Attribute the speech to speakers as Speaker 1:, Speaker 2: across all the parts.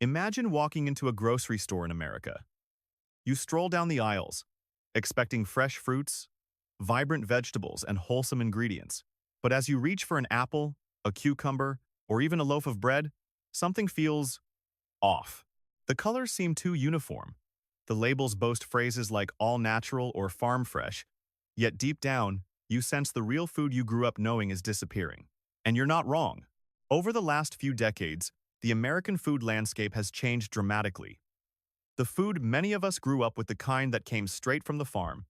Speaker 1: Imagine walking into a grocery store in America. You stroll down the aisles, expecting fresh fruits, vibrant vegetables, and wholesome ingredients. But as you reach for an apple, a cucumber, or even a loaf of bread, something feels off. The colors seem too uniform. The labels boast phrases like all natural or farm fresh, yet deep down, you sense the real food you grew up knowing is disappearing. And you're not wrong. Over the last few decades, the American food landscape has changed dramatically. The food many of us grew up with, the kind that came straight from the farm,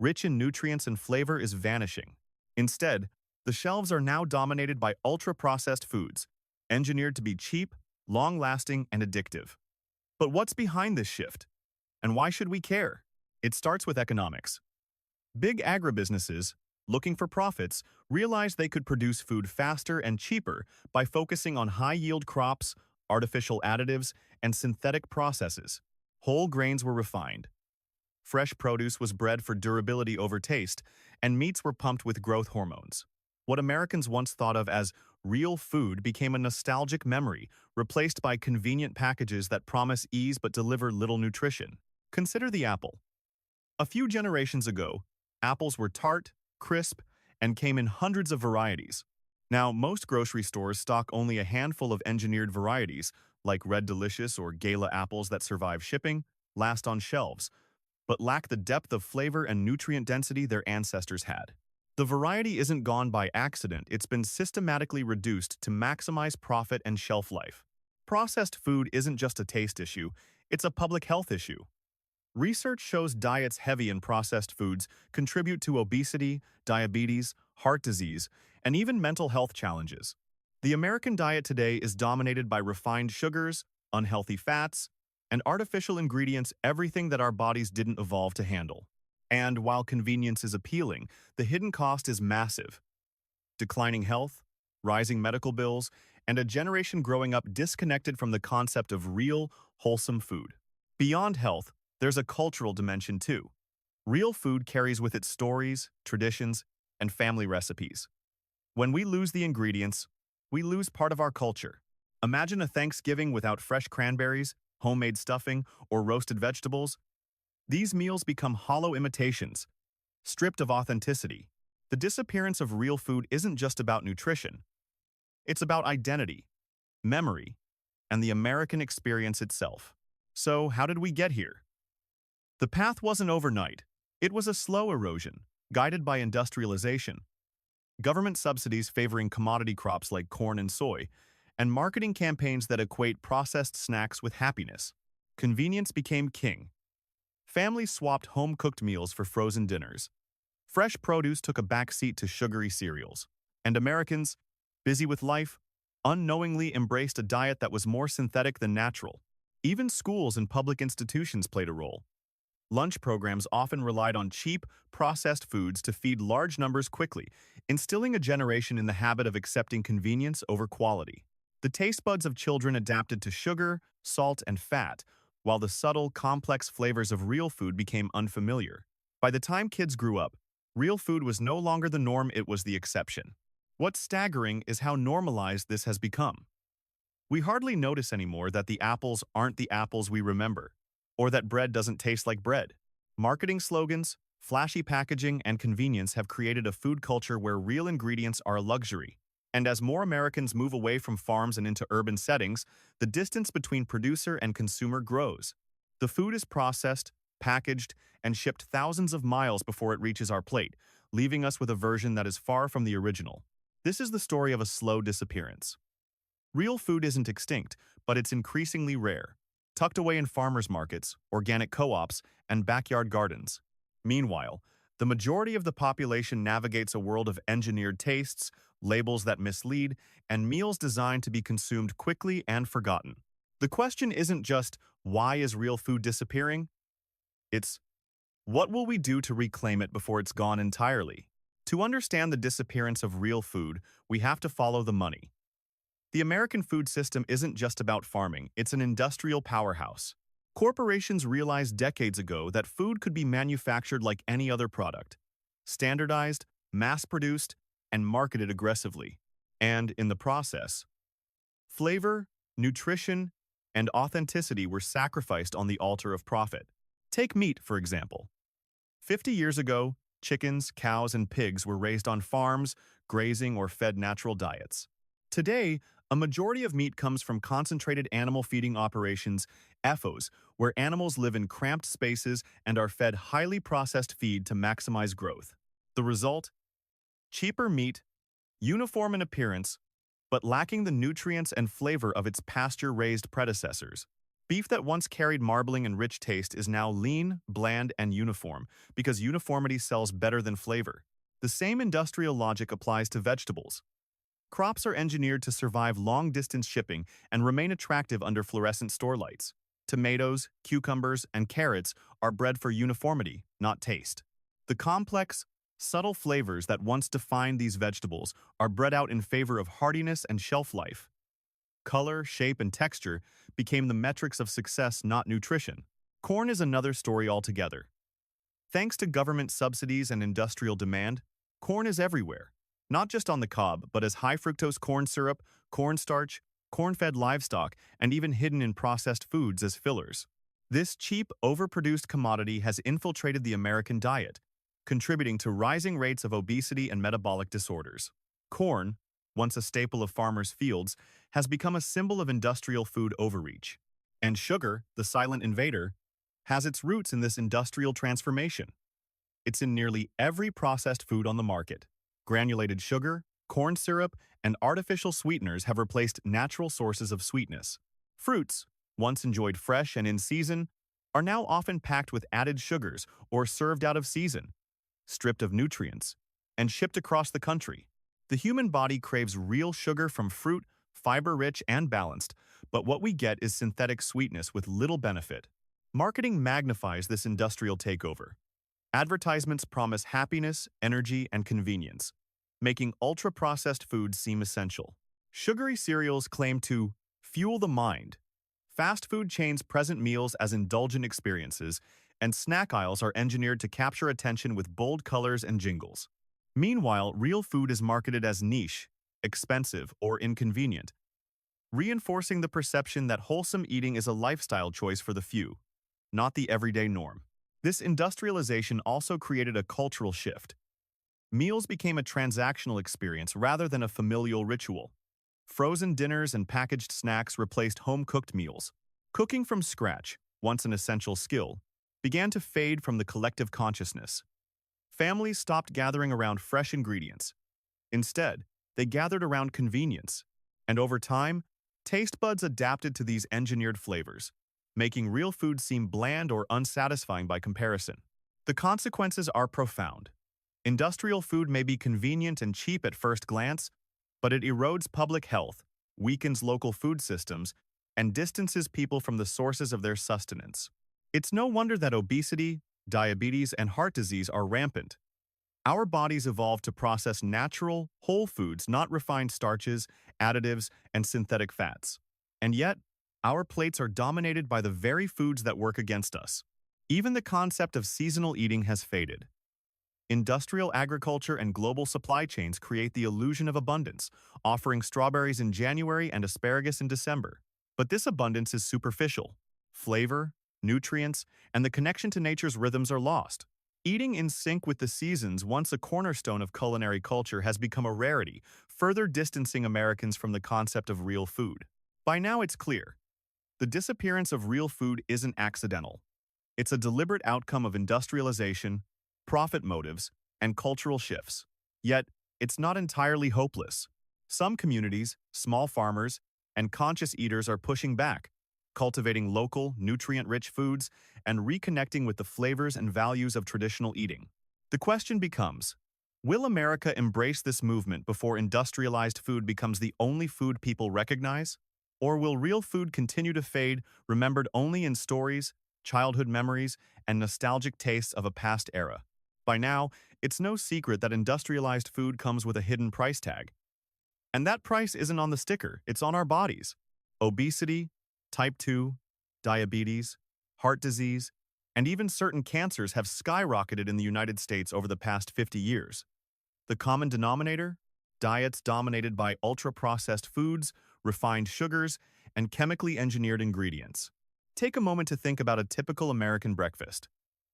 Speaker 1: rich in nutrients and flavor, is vanishing. Instead, the shelves are now dominated by ultra-processed foods, engineered to be cheap, long-lasting, and addictive. But what's behind this shift? And why should we care? It starts with economics. Big agribusinesses, looking for profits, realized they could produce food faster and cheaper by focusing on high-yield crops, artificial additives, and synthetic processes. Whole grains were refined. Fresh produce was bred for durability over taste, and meats were pumped with growth hormones. What Americans once thought of as real food became a nostalgic memory, replaced by convenient packages that promise ease but deliver little nutrition. Consider the apple. A few generations ago, apples were tart, crisp, and came in hundreds of varieties. Now, most grocery stores stock only a handful of engineered varieties, like Red Delicious or Gala apples that survive shipping, last on shelves, but lack the depth of flavor and nutrient density their ancestors had. The variety isn't gone by accident, it's been systematically reduced to maximize profit and shelf life. Processed food isn't just a taste issue, it's a public health issue. Research shows diets heavy in processed foods contribute to obesity, diabetes, heart disease, and even mental health challenges. The American diet today is dominated by refined sugars, unhealthy fats, and artificial ingredients, everything that our bodies didn't evolve to handle. And while convenience is appealing, the hidden cost is massive. Declining health, rising medical bills, and a generation growing up disconnected from the concept of real, wholesome food. Beyond health, there's a cultural dimension too. Real food carries with it stories, traditions, and family recipes. When we lose the ingredients, we lose part of our culture. Imagine a Thanksgiving without fresh cranberries, homemade stuffing, or roasted vegetables. These meals become hollow imitations, stripped of authenticity. The disappearance of real food isn't just about nutrition. It's about identity, memory, and the American experience itself. So, how did we get here? The path wasn't overnight. It was a slow erosion, guided by industrialization, government subsidies favoring commodity crops like corn and soy, and marketing campaigns that equate processed snacks with happiness. Convenience became king. Families swapped home-cooked meals for frozen dinners. Fresh produce took a backseat to sugary cereals. And Americans, busy with life, unknowingly embraced a diet that was more synthetic than natural. Even schools and public institutions played a role. Lunch programs often relied on cheap, processed foods to feed large numbers quickly, instilling a generation in the habit of accepting convenience over quality. The taste buds of children adapted to sugar, salt, and fat, while the subtle, complex flavors of real food became unfamiliar. By the time kids grew up, real food was no longer the norm, it was the exception. What's staggering is how normalized this has become. We hardly notice anymore that the apples aren't the apples we remember, or that bread doesn't taste like bread. Marketing slogans, flashy packaging, and convenience have created a food culture where real ingredients are a luxury. And as more Americans move away from farms and into urban settings, the distance between producer and consumer grows. The food is processed, packaged, and shipped thousands of miles before it reaches our plate, leaving us with a version that is far from the original. This is the story of a slow disappearance. Real food isn't extinct, but it's increasingly rare, tucked away in farmers' markets, organic co-ops, and backyard gardens. Meanwhile, the majority of the population navigates a world of engineered tastes, labels that mislead, and meals designed to be consumed quickly and forgotten. The question isn't just, why is real food disappearing? It's, what will we do to reclaim it before it's gone entirely? To understand the disappearance of real food, we have to follow the money. The American food system isn't just about farming, it's an industrial powerhouse. Corporations realized decades ago that food could be manufactured like any other product, standardized, mass-produced, and marketed aggressively. And in the process, flavor, nutrition, and authenticity were sacrificed on the altar of profit. Take meat, for example. 50 years ago, chickens, cows, and pigs were raised on farms, grazing, or fed natural diets. Today, a majority of meat comes from concentrated animal feeding operations, FOs, where animals live in cramped spaces and are fed highly processed feed to maximize growth. The result? Cheaper meat, uniform in appearance, but lacking the nutrients and flavor of its pasture-raised predecessors. Beef that once carried marbling and rich taste is now lean, bland, and uniform, because uniformity sells better than flavor. The same industrial logic applies to vegetables. Crops are engineered to survive long-distance shipping and remain attractive under fluorescent store lights. Tomatoes, cucumbers, and carrots are bred for uniformity, not taste. The complex, subtle flavors that once defined these vegetables are bred out in favor of hardiness and shelf life. Color, shape, and texture became the metrics of success, not nutrition. Corn is another story altogether. Thanks to government subsidies and industrial demand, corn is everywhere, not just on the cob, but as high-fructose corn syrup, cornstarch, corn-fed livestock, and even hidden in processed foods as fillers. This cheap, overproduced commodity has infiltrated the American diet, contributing to rising rates of obesity and metabolic disorders. Corn, once a staple of farmers' fields, has become a symbol of industrial food overreach. And sugar, the silent invader, has its roots in this industrial transformation. It's in nearly every processed food on the market. Granulated sugar, corn syrup, and artificial sweeteners have replaced natural sources of sweetness. Fruits, once enjoyed fresh and in season, are now often packed with added sugars or served out of season, stripped of nutrients, and shipped across the country. The human body craves real sugar from fruit, fiber-rich and balanced, but what we get is synthetic sweetness with little benefit. Marketing magnifies this industrial takeover. Advertisements promise happiness, energy, and convenience, making ultra-processed foods seem essential. Sugary cereals claim to fuel the mind. Fast food chains present meals as indulgent experiences, and snack aisles are engineered to capture attention with bold colors and jingles. Meanwhile, real food is marketed as niche, expensive, or inconvenient, reinforcing the perception that wholesome eating is a lifestyle choice for the few, not the everyday norm. This industrialization also created a cultural shift. Meals became a transactional experience rather than a familial ritual. Frozen dinners and packaged snacks replaced home-cooked meals. Cooking from scratch, once an essential skill, began to fade from the collective consciousness. Families stopped gathering around fresh ingredients. Instead, they gathered around convenience. And over time, taste buds adapted to these engineered flavors, making real food seem bland or unsatisfying by comparison. The consequences are profound. Industrial food may be convenient and cheap at first glance, but it erodes public health, weakens local food systems, and distances people from the sources of their sustenance. It's no wonder that obesity, diabetes, and heart disease are rampant. Our bodies evolved to process natural, whole foods, not refined starches, additives, and synthetic fats. And yet, our plates are dominated by the very foods that work against us. Even the concept of seasonal eating has faded. Industrial agriculture and global supply chains create the illusion of abundance, offering strawberries in January and asparagus in December. But this abundance is superficial. Flavor, nutrients, and the connection to nature's rhythms are lost. Eating in sync with the seasons, once a cornerstone of culinary culture, has become a rarity, further distancing Americans from the concept of real food. By now it's clear. The disappearance of real food isn't accidental. It's a deliberate outcome of industrialization, profit motives, and cultural shifts. Yet, it's not entirely hopeless. Some communities, small farmers, and conscious eaters are pushing back, cultivating local, nutrient-rich foods, and reconnecting with the flavors and values of traditional eating. The question becomes, will America embrace this movement before industrialized food becomes the only food people recognize? Or will real food continue to fade, remembered only in stories, childhood memories, and nostalgic tastes of a past era? By now, it's no secret that industrialized food comes with a hidden price tag. And that price isn't on the sticker, it's on our bodies. Obesity, type 2, diabetes, heart disease, and even certain cancers have skyrocketed in the United States over the past 50 years. The common denominator? Diets dominated by ultra-processed foods, refined sugars, and chemically engineered ingredients. Take a moment to think about a typical American breakfast.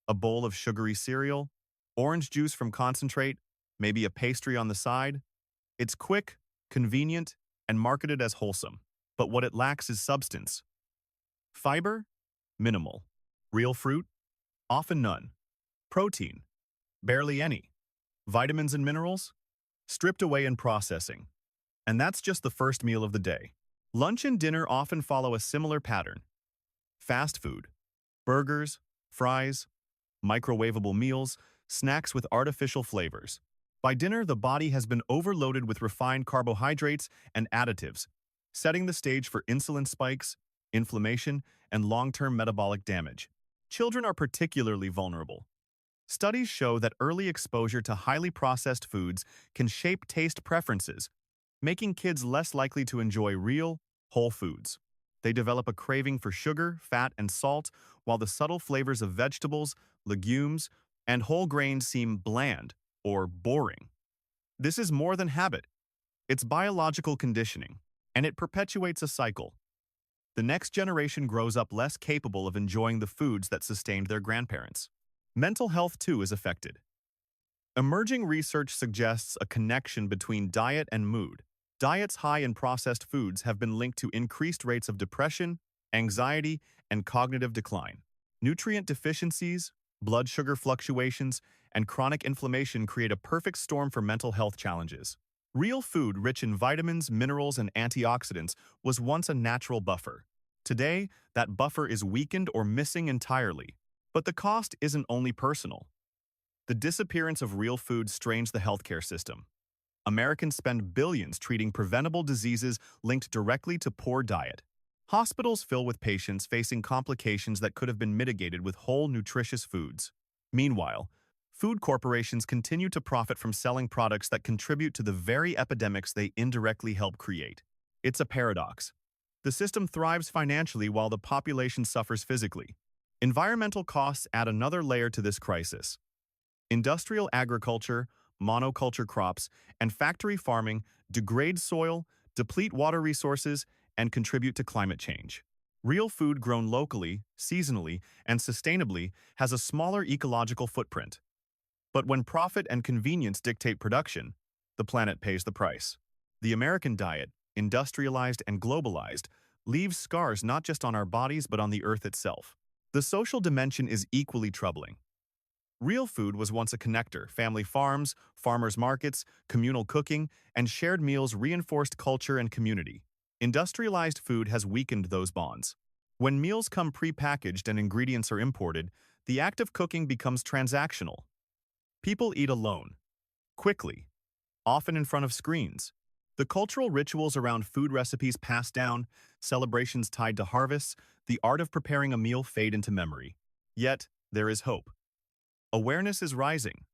Speaker 1: A bowl of sugary cereal, orange juice from concentrate, maybe a pastry on the side. It's quick, convenient, and marketed as wholesome. But what it lacks is substance. Fiber? Minimal. Real fruit? Often none. Protein? Barely any. Vitamins and minerals? Stripped away in processing. And that's just the first meal of the day. Lunch and dinner often follow a similar pattern. Fast food. Burgers, fries, microwavable meals, snacks with artificial flavors. By dinner, the body has been overloaded with refined carbohydrates and additives, setting the stage for insulin spikes, inflammation, and long-term metabolic damage. Children are particularly vulnerable. Studies show that early exposure to highly processed foods can shape taste preferences, making kids less likely to enjoy real, whole foods. They develop a craving for sugar, fat, and salt, while the subtle flavors of vegetables, legumes, and whole grains seem bland or boring. This is more than habit. It's biological conditioning, and it perpetuates a cycle. The next generation grows up less capable of enjoying the foods that sustained their grandparents. Mental health, too, is affected. Emerging research suggests a connection between diet and mood. Diets high in processed foods have been linked to increased rates of depression, anxiety, and cognitive decline. Nutrient deficiencies, blood sugar fluctuations, and chronic inflammation create a perfect storm for mental health challenges. Real food rich in vitamins, minerals, and antioxidants was once a natural buffer. Today, that buffer is weakened or missing entirely. But the cost isn't only personal. The disappearance of real food strains the healthcare system. Americans spend billions treating preventable diseases linked directly to poor diet. Hospitals fill with patients facing complications that could have been mitigated with whole, nutritious foods. Meanwhile, food corporations continue to profit from selling products that contribute to the very epidemics they indirectly help create. It's a paradox. The system thrives financially while the population suffers physically. Environmental costs add another layer to this crisis. Industrial agriculture, monoculture crops, and factory farming degrade soil, deplete water resources, and contribute to climate change. Real food grown locally, seasonally, and sustainably has a smaller ecological footprint. But when profit and convenience dictate production, the planet pays the price. The American diet, industrialized and globalized, leaves scars not just on our bodies but on the earth itself. The social dimension is equally troubling. Real food was once a connector. Family farms, farmers' markets, communal cooking, and shared meals reinforced culture and community. Industrialized food has weakened those bonds. When meals come pre-packaged and ingredients are imported, the act of cooking becomes transactional. People eat alone, quickly, often in front of screens. The cultural rituals around food recipes passed down, celebrations tied to harvests, the art of preparing a meal fade into memory. Yet, there is hope. Awareness is rising.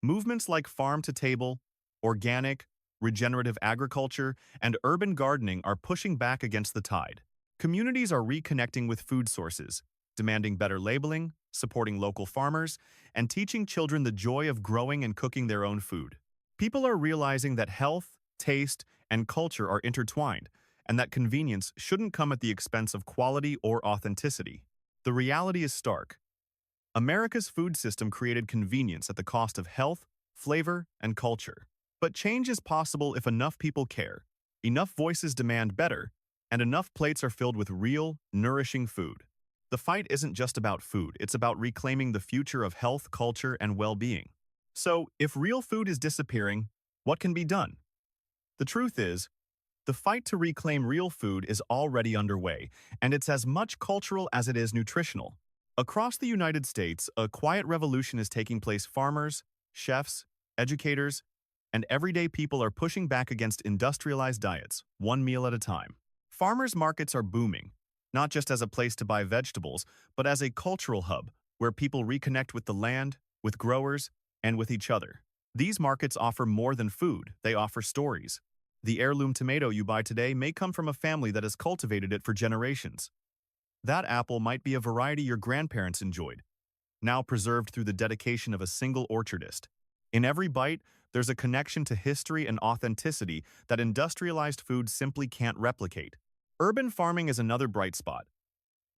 Speaker 1: Movements like farm-to-table, organic, regenerative agriculture, and urban gardening are pushing back against the tide. Communities are reconnecting with food sources, demanding better labeling, supporting local farmers, and teaching children the joy of growing and cooking their own food. People are realizing that health, taste, and culture are intertwined, and that convenience shouldn't come at the expense of quality or authenticity. The reality is stark. America's food system created convenience at the cost of health, flavor, and culture. But change is possible if enough people care, enough voices demand better, and enough plates are filled with real, nourishing food. The fight isn't just about food, it's about reclaiming the future of health, culture, and well-being. So, if real food is disappearing, what can be done? The truth is, the fight to reclaim real food is already underway, and it's as much cultural as it is nutritional. Across the United States, a quiet revolution is taking place. Farmers, chefs, educators, and everyday people are pushing back against industrialized diets, one meal at a time. Farmers' markets are booming, not just as a place to buy vegetables, but as a cultural hub where people reconnect with the land, with growers, and with each other. These markets offer more than food, they offer stories. The heirloom tomato you buy today may come from a family that has cultivated it for generations. That apple might be a variety your grandparents enjoyed, now preserved through the dedication of a single orchardist. In every bite, there's a connection to history and authenticity that industrialized food simply can't replicate. Urban farming is another bright spot.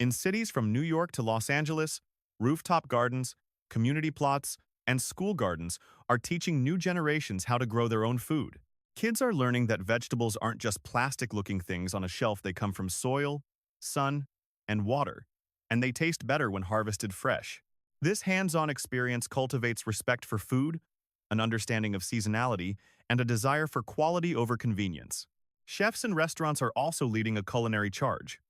Speaker 1: In cities from New York to Los Angeles, rooftop gardens, community plots, and school gardens are teaching new generations how to grow their own food. Kids are learning that vegetables aren't just plastic-looking things on a shelf. They come from soil, sun, and water, and they taste better when harvested fresh. This hands-on experience cultivates respect for food, an understanding of seasonality, and a desire for quality over convenience. Chefs and restaurants are also leading a culinary charge.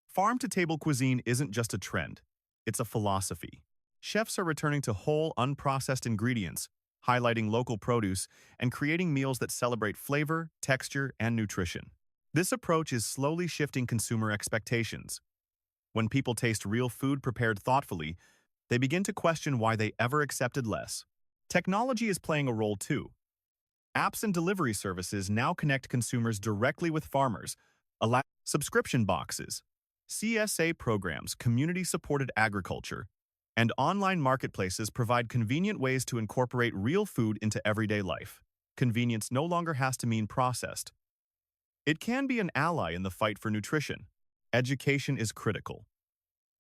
Speaker 1: Farm-to-table cuisine isn't just a trend, it's a philosophy. Chefs are returning to whole, unprocessed ingredients, highlighting local produce, and creating meals that celebrate flavor, texture, and nutrition. This approach is slowly shifting consumer expectations. When people taste real food prepared thoughtfully, they begin to question why they ever accepted less. Technology is playing a role too. Apps and delivery services now connect consumers directly with farmers, allowing subscription boxes, CSA programs, community-supported agriculture, and online marketplaces provide convenient ways to incorporate real food into everyday life. Convenience no longer has to mean processed. It can be an ally in the fight for nutrition. Education is critical.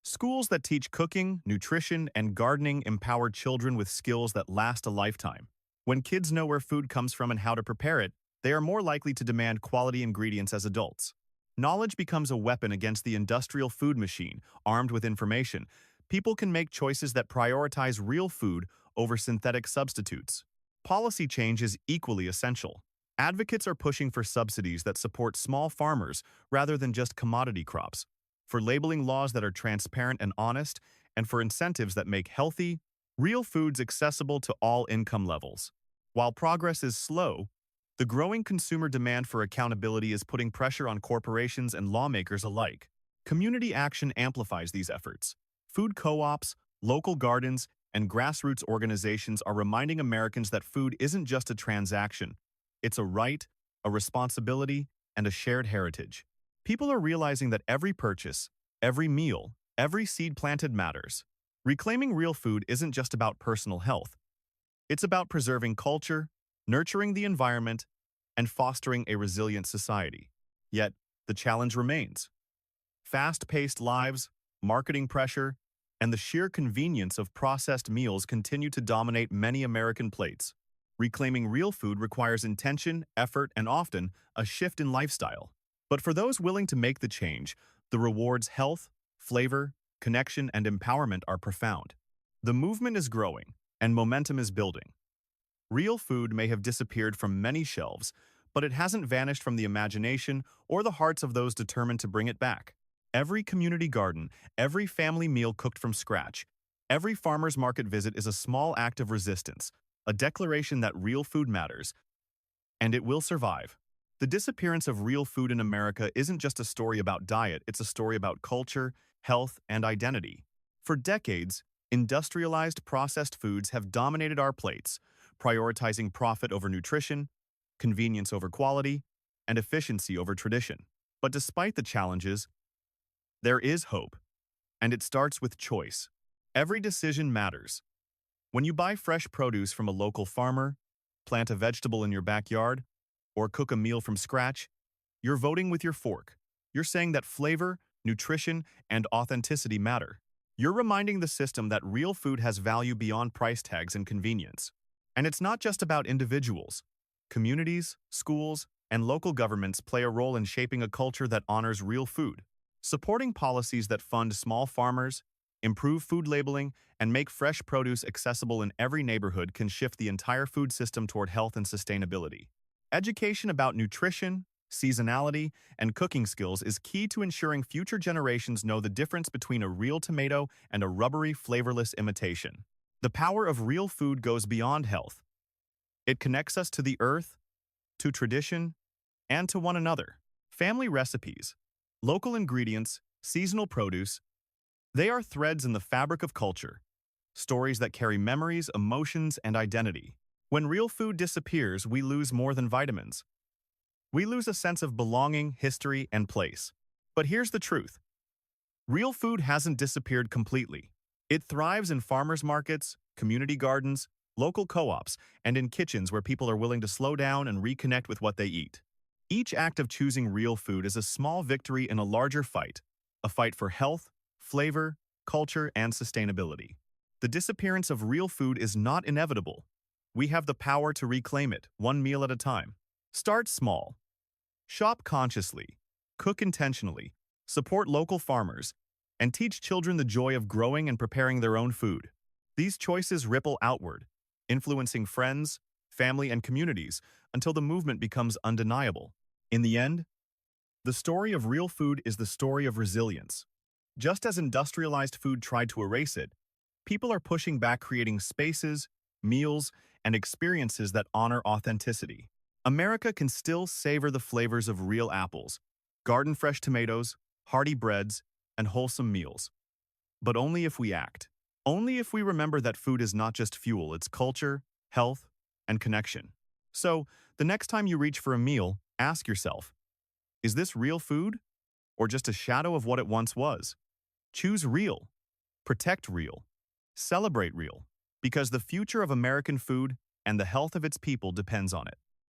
Speaker 1: Schools that teach cooking, nutrition, and gardening empower children with skills that last a lifetime. When kids know where food comes from and how to prepare it, they are more likely to demand quality ingredients as adults. Knowledge becomes a weapon against the industrial food machine. Armed with information, people can make choices that prioritize real food over synthetic substitutes. Policy change is equally essential. Advocates are pushing for subsidies that support small farmers rather than just commodity crops, for labeling laws that are transparent and honest, and for incentives that make healthy, real foods accessible to all income levels. While progress is slow, the growing consumer demand for accountability is putting pressure on corporations and lawmakers alike. Community action amplifies these efforts. Food co-ops, local gardens, and grassroots organizations are reminding Americans that food isn't just a transaction. It's a right, a responsibility, and a shared heritage. People are realizing that every purchase, every meal, every seed planted matters. Reclaiming real food isn't just about personal health. It's about preserving culture, nurturing the environment, and fostering a resilient society. Yet, the challenge remains. Fast-paced lives, marketing pressure, and the sheer convenience of processed meals continue to dominate many American plates. Reclaiming real food requires intention, effort, and often a shift in lifestyle. But for those willing to make the change, the rewards health, flavor, connection, and empowerment are profound. The movement is growing, and momentum is building. Real food may have disappeared from many shelves, but it hasn't vanished from the imagination or the hearts of those determined to bring it back. Every community garden, every family meal cooked from scratch, every farmer's market visit is a small act of resistance, a declaration that real food matters, and it will survive. The disappearance of real food in America isn't just a story about diet, it's a story about culture, health, and identity. For decades, industrialized processed foods have dominated our plates, prioritizing profit over nutrition, convenience over quality, and efficiency over tradition. But despite the challenges, there is hope, and it starts with choice. Every decision matters. When you buy fresh produce from a local farmer, plant a vegetable in your backyard, or cook a meal from scratch, you're voting with your fork. You're saying that flavor, nutrition, and authenticity matter. You're reminding the system that real food has value beyond price tags and convenience. And it's not just about individuals. Communities, schools, and local governments play a role in shaping a culture that honors real food. Supporting policies that fund small farmers, improve food labeling, and make fresh produce accessible in every neighborhood can shift the entire food system toward health and sustainability. Education about nutrition, seasonality, and cooking skills is key to ensuring future generations know the difference between a real tomato and a rubbery, flavorless imitation. The power of real food goes beyond health. It connects us to the earth, to tradition, and to one another. Family recipes, local ingredients, seasonal produce, they are threads in the fabric of culture, stories that carry memories, emotions, and identity. When real food disappears, we lose more than vitamins. We lose a sense of belonging, history, and place. But here's the truth. Real food hasn't disappeared completely. It thrives in farmers markets, community gardens, local co-ops, and in kitchens where people are willing to slow down and reconnect with what they eat. Each act of choosing real food is a small victory in a larger fight, a fight for health, flavor, culture, and sustainability. The disappearance of real food is not inevitable. We have the power to reclaim it, one meal at a time. Start small. Shop consciously, cook intentionally, support local farmers, and teach children the joy of growing and preparing their own food. These choices ripple outward, influencing friends, family, and communities until the movement becomes undeniable. In the end, the story of real food is the story of resilience. Just as industrialized food tried to erase it, people are pushing back, creating spaces, meals, and experiences that honor authenticity. America can still savor the flavors of real apples, garden-fresh tomatoes, hearty breads, and wholesome meals. But only if we act. Only if we remember that food is not just fuel, it's culture, health, and connection. So, the next time you reach for a meal, ask yourself, is this real food? Or just a shadow of what it once was? Choose real. Protect real. Celebrate real. Because the future of American food and the health of its people depends on it.